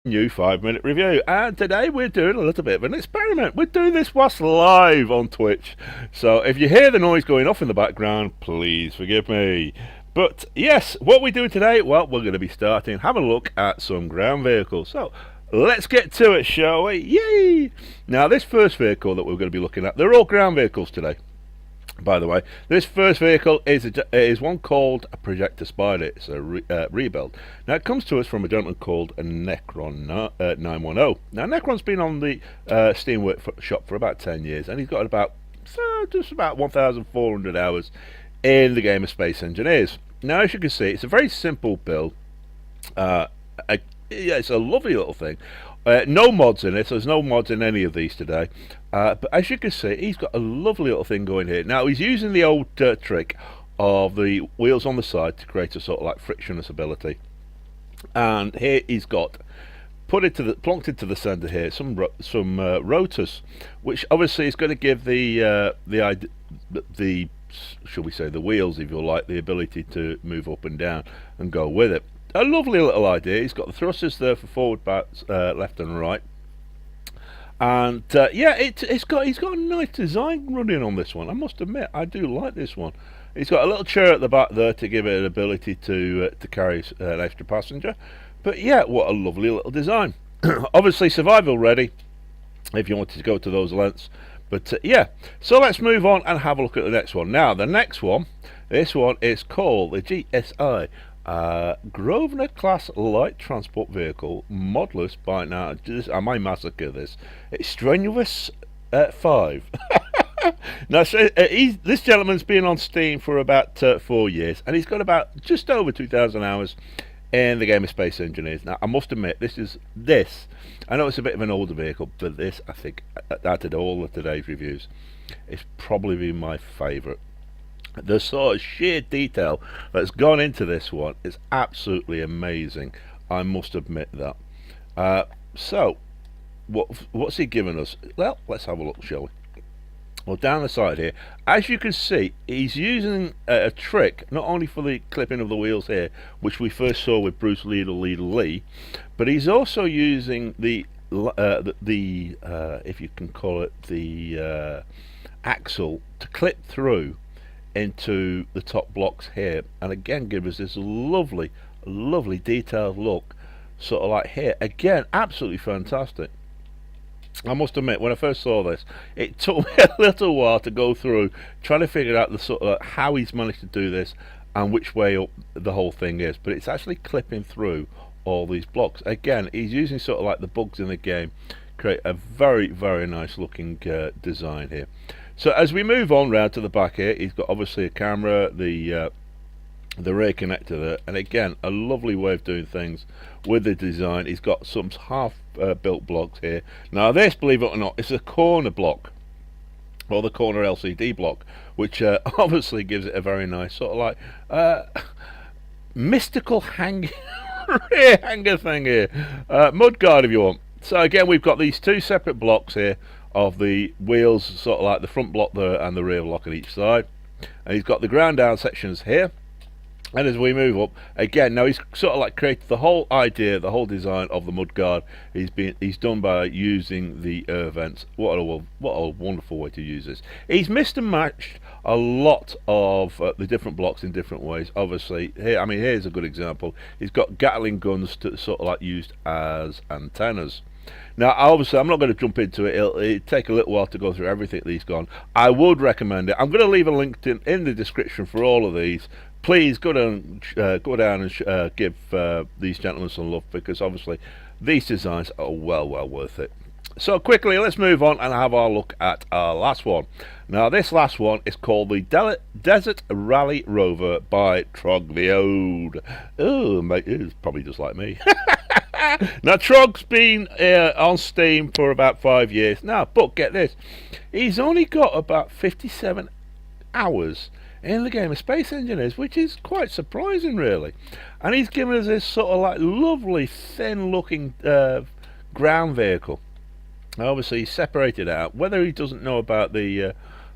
New 5 minute review, and today we're doing a little bit of an experiment. We're doing this whilst live on Twitch, so if you hear the noise going off in the background, please forgive me. But yes, what we're doing today, well, we're going to be having a look at some ground vehicles. So let's get to it, shall we? Yay! Now, this first vehicle that we're going to be looking at, they're all ground vehicles today, by the way. This first vehicle is one called a Projector Spider. It's a rebuild. Now, it comes to us from a gentleman called Necron 910. Now, Necron's been on the Steam Workshop for about 10 years, and he's got just about 1,400 hours in the game of Space Engineers. Now, as you can see, it's a very simple build. Yeah, it's a lovely little thing. No mods in it, so there's no mods in any of these today. But as you can see, he's got a lovely little thing going here. Now, he's using the old trick of the wheels on the side to create a sort of like frictionless ability. And here he's got plonked into the center here some rotors, which obviously is going to give the shall we say, the wheels, if you like, the ability to move up and down and go with it. A lovely little idea. He's got the thrusters there for forward, back, left and right, and yeah, he's got a nice design running on this one. I must admit, I do like this one. He's got a little chair at the back there to give it an ability to carry an extra passenger. But yeah, what a lovely little design. Obviously survival ready if you wanted to go to those lengths. But yeah, so let's move on and have a look at the next one. Now, the next one, this one is called the GSI Grosvenor Class Light Transport Vehicle, modelless by, now, I might massacre this, it's Strenuous 5. Now, so, this gentleman's been on Steam for about 4 years, and he's got about just over 2,000 hours in the game of Space Engineers. Now, I must admit, I know it's a bit of an older vehicle, but this, I think, out of all of today's reviews, it's probably been my favourite. The sort of sheer detail that's gone into this one is absolutely amazing. I must admit that. So, what's he given us? Well, let's have a look, shall we? Well, down the side here, as you can see, he's using a trick not only for the clipping of the wheels here, which we first saw with Bruce Lee, but he's also using the if you can call it the axle to clip through into the top blocks here, and again give us this lovely detailed look, sort of like here. Again, absolutely fantastic. I must admit, when I first saw this, it took me a little while to go through trying to figure out the sort of how he's managed to do this and which way up the whole thing is. But it's actually clipping through all these blocks. Again, he's using sort of like the bugs in the game, create a very nice looking design here. So as we move on round to the back here, he's got obviously a camera, the rear connector there, and again, a lovely way of doing things with the design. He's got some half built blocks here. Now this, believe it or not, is a corner block, or the corner LCD block, which obviously gives it a very nice sort of like mystical rear hanger thing here. Mudguard if you want. So again, we've got these two separate blocks here of the wheels, sort of like the front block there and the rear block on each side, and he's got the ground down sections here. And as we move up, again, now he's sort of like created the whole idea, the whole design of the mudguard. He's done by using the air vents. What a wonderful way to use this. He's mixed and matched a lot of the different blocks in different ways. Obviously, here, I mean, here's a good example. He's got Gatling guns to sort of like used as antennas. Now, obviously, I'm not going to jump into it. It'll take a little while to go through everything that he's gone. I would recommend it. I'm going to leave a link in the description for all of these. Please go down and give these gentlemen some love, because obviously these designs are well worth it. So quickly, let's move on and have our look at our last one. Now, this last one is called the Desert Rally Rover by Trog the Ode. Oh, mate, it's probably just like me. Now, Trog's been on Steam for about 5 years now, but get this, he's only got about 57 hours in the game of Space Engineers, which is quite surprising, really. And he's given us this sort of like lovely, thin-looking ground vehicle. Obviously, he's separated out. Whether he doesn't know about the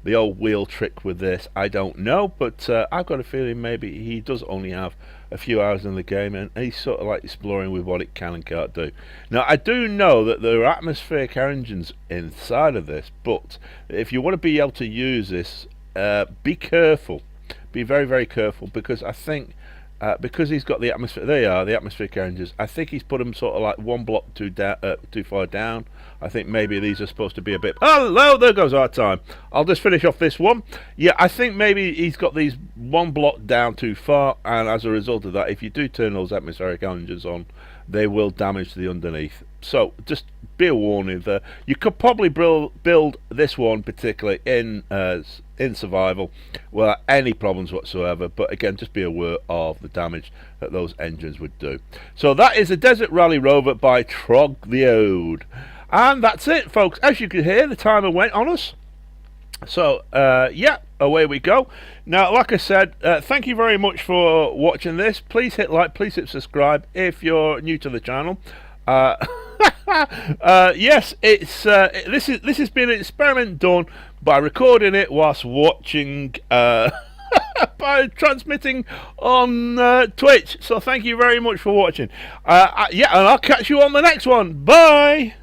the old wheel trick with this, I don't know, but I've got a feeling maybe he does only have a few hours in the game, and he's sort of like exploring with what it can and can't do. Now, I do know that there are atmospheric engines inside of this, but if you want to be able to use this, be careful. Be very, very careful, because I think because he's got the atmosphere, there you are, the atmospheric engines. I think he's put them sort of like one block too far down. I think maybe these are supposed to be a bit. Hello, there goes our time. I'll just finish off this one. Yeah, I think maybe he's got these one block down too far, and as a result of that, if you do turn those atmospheric engines on, they will damage the underneath. So just be a warning there. You could probably build this one particularly in survival without any problems whatsoever, but again, just be aware of the damage that those engines would do. So that is a Desert Rally Rover by Troglio. And that's it, folks. As you can hear, the timer went on us. So yeah, away we go. Now, like I said, thank you very much for watching this. Please hit like, please hit subscribe if you're new to the channel. Yes, it's this has been an experiment done by recording it whilst watching by transmitting on Twitch. So thank you very much for watching. Yeah, and I'll catch you on the next one. Bye.